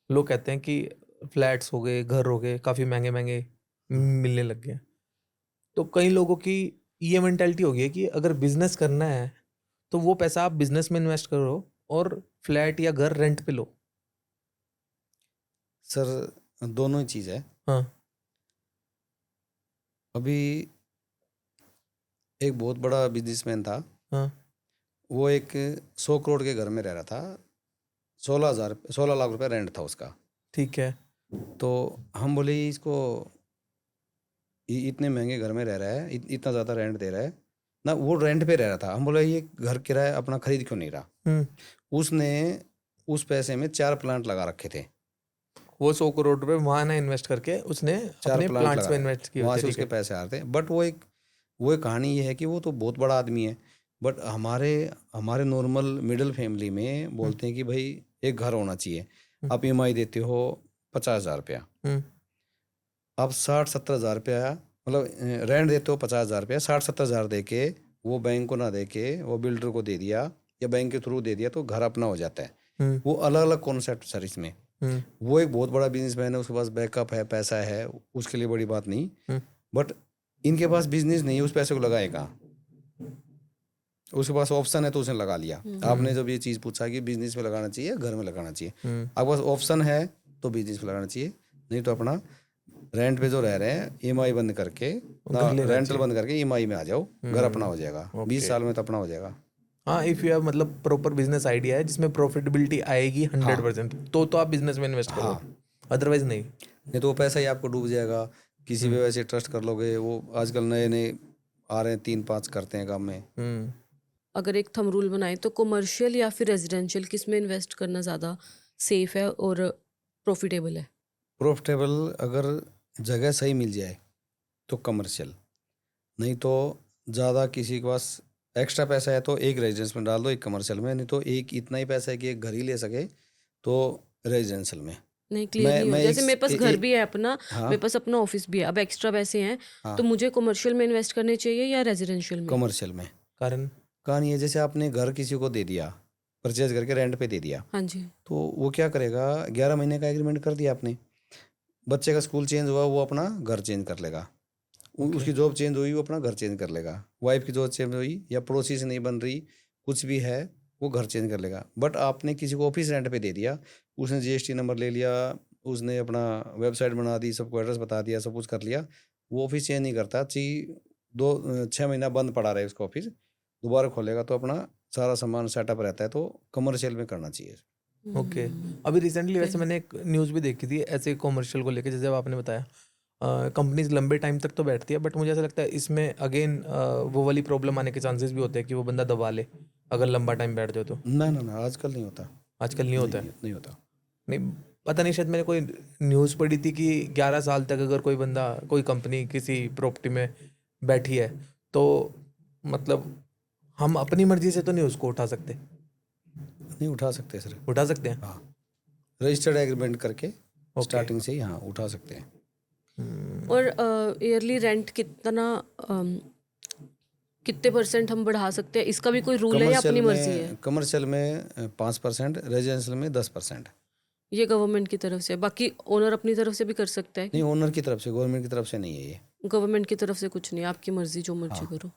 लोग कहते हैं कि फ्लैट्स हो गए, घर हो गए, काफ़ी महँगे-महँगे मिलने लग गए हैं। तो कई लोगों की ये मेंटालिटी हो गई है कि अगर बिज़नेस करना है, तो वो पैसा आप बिज़नेस में इन्वेस्ट करो और फ्लैट या घर रेंट पे लो। सर, दोनों ही चीज़ है। हाँ, अभी एक बहुत बड़ा बिजनेसमैन था, हाँ, वो एक 100 करोड़ के घर में रह रहा था। 16 लाख रुपए रेंट था उसका। ठीक है। तो हम बोले इसको इतने महंगे घर में रह रहा है, इतना ज़्यादा रेंट दे रहा है ना। वो रेंट पे रह रहा था। हम बोले ये घर किराया अपना खरीद क्यों नहीं रहा। हुँ, उसने उस पैसे में 4 प्लांट लगा रखे थे। वो 100 करोड़ रुपए वहाँ ना इन्वेस्ट करके उसने 4 अपने प्लांट प्लांट्स में लगाए, इन्वेस्ट किए वहाँ होते, से ठीक उसके है। पैसे आ रहे थे। बट वो एक कहानी ये है कि वो तो बहुत बड़ा आदमी है। बट हमारे हमारे नॉर्मल मिडिल फैमिली में हुँ, बोलते हैं कि भाई एक घर होना चाहिए। हुँ, आप ईएमआई देते हो 50,000 रुपया। हुँ, आप 60-70 हज़ार रुपया मतलब रेंट देते हो 50,000 रुपया, 60-70 हज़ार दे के वो बैंक को ना दे के वो बिल्डर को दे दिया या बैंक के थ्रू दे दिया तो घर अपना हो जाता है। हुँ, वो अलग अलग कॉन्सेप्ट सर इसमें। हुँ, वो एक बहुत बड़ा बिजनेसमैन है, उसके पास बैकअप है, पैसा है, उसके लिए बड़ी बात नहीं। हुँ, बट इनके पास बिजनेस नहीं है, उस पैसे को लगाए कहाँ। उसके पास ऑप्शन है तो उसने लगा लिया। आपने हुँ, जब ये चीज़ पूछा कि बिजनेस में लगाना चाहिए घर में लगाना चाहिए, हुँ, आपके पास ऑप्शन है तो बिजनेस में लगाना चाहिए। नहीं तो अपना रेंट पे जो रह रहे हैं ईएमआई बंद करके ना, घर लेना रेंटल चाहिए। बंद करके ईएमआई में आ जाओ, घर अपना हो जाएगा। 20 ओके। साल में तो अपना हो जाएगा। हाँ, इफ़ यू हैव मतलब प्रॉपर बिज़नेस आइडिया है जिसमें प्रॉफिटेबिलिटी आएगी हाँ 100%, तो आप बिज़नेस में इन्वेस्ट करो, हाँ। अदरवाइज़ नहीं। नहीं तो वो पैसा ही आपको डूब जाएगा। किसी हुँ, पे वैसे ट्रस्ट कर लोगे, वो आजकल नए नए आ रहे हैं, 3-5 करते हैं काम में। हुँ। अगर एक थंब रूल बनाए तो कमर्शियल या फिर रेजिडेंशियल किस में इन्वेस्ट करना ज़्यादा सेफ है और प्रॉफिटेबल है? प्रॉफिटेबल अगर जगह सही मिल जाए तो कमर्शियल। नहीं तो ज़्यादा किसी के पास एक्स्ट्रा पैसा है तो एक रेजिडेंस में डाल दो, एक कमर्शियल में। नहीं तो एक इतना ही पैसा है कि एक घर ही ले सके तो रेजिडेंशियल में। नहीं, क्लियर नहीं हुआ। मैं जैसे मेरे पास घर भी है अपना, हाँ मेरे पास अपना ऑफिस भी है, अब एक्स्ट्रा पैसे हैं तो हाँ मुझे कमर्शियल में इन्वेस्ट करने चाहिए या रेजिडेंशियल में? कमर्शियल में। कारण? कहानी है जैसे आपने घर किसी को दे दिया, परचेज करके रेंट पे दे दिया, हाँ जी। तो वो क्या करेगा, 11 महीने का एग्रीमेंट कर दिया आपने। बच्चे का स्कूल चेंज हुआ, वो अपना घर चेंज कर लेगा। ओके। उसकी जॉब चेंज हुई, वो अपना घर चेंज कर लेगा। वाइफ की जॉब चेंज हुई या पड़ोसी से नहीं बन रही, कुछ भी है, वो घर चेंज कर लेगा। बट आपने किसी को ऑफिस रेंट पे दे दिया, उसने जीएसटी नंबर ले लिया, उसने अपना वेबसाइट बना दी, सबको एड्रेस बता दिया, सब कुछ कर लिया, वो ऑफिस चेंज नहीं करता। 6 महीना बंद पड़ा रहे उसका ऑफिस, दोबारा खोलेगा तो अपना सारा सामान सेटअप रहता है। तो कमर्शियल में करना चाहिए। ओके। अभी रिसेंटली वैसे फिर मैंने एक न्यूज़ भी देखी थी ऐसे कॉमर्शियल को लेके, जैसे अब आपने बताया कंपनीज लंबे टाइम तक तो बैठती है, बट मुझे ऐसा लगता है इसमें अगेन वो वाली प्रॉब्लम आने के चांसेस भी होते हैं कि वो बंदा दबा ले अगर लंबा टाइम बैठ जाओ तो। ना ना ना, आजकल नहीं होता। आजकल नहीं नहीं होता नहीं है। नहीं होता। नहीं, पता नहीं, शायद मैंने कोई न्यूज़ पढ़ी थी कि 11 साल तक अगर कोई बंदा कोई कंपनी किसी प्रॉपर्टी में बैठी है तो मतलब हम अपनी मर्जी से तो नहीं उसको उठा सकते। नहीं उठा सकते सर। उठा सकते हैं। हाँ, रजिस्टर्ड एग्रीमेंट करके ओके। स्टार्टिंग से ही हाँ उठा सकते हैं। और ईयरली रेंट कितना, कितने परसेंट हम बढ़ा सकते हैं, इसका भी कोई रूल है या अपनी मर्जी है? कमर्शियल में 5%, रेजिडेंशियल में 10%। ये गवर्नमेंट की तरफ से, बाकी ओनर अपनी तरफ से भी कर सकता है नहीं, कि? ओनर की तरफ से, गवर्नमेंट की तरफ से नहीं है ये। गवर्नमेंट की तरफ से कुछ नहीं, आपकी मर्जी, जो मर्जी हाँ। करो।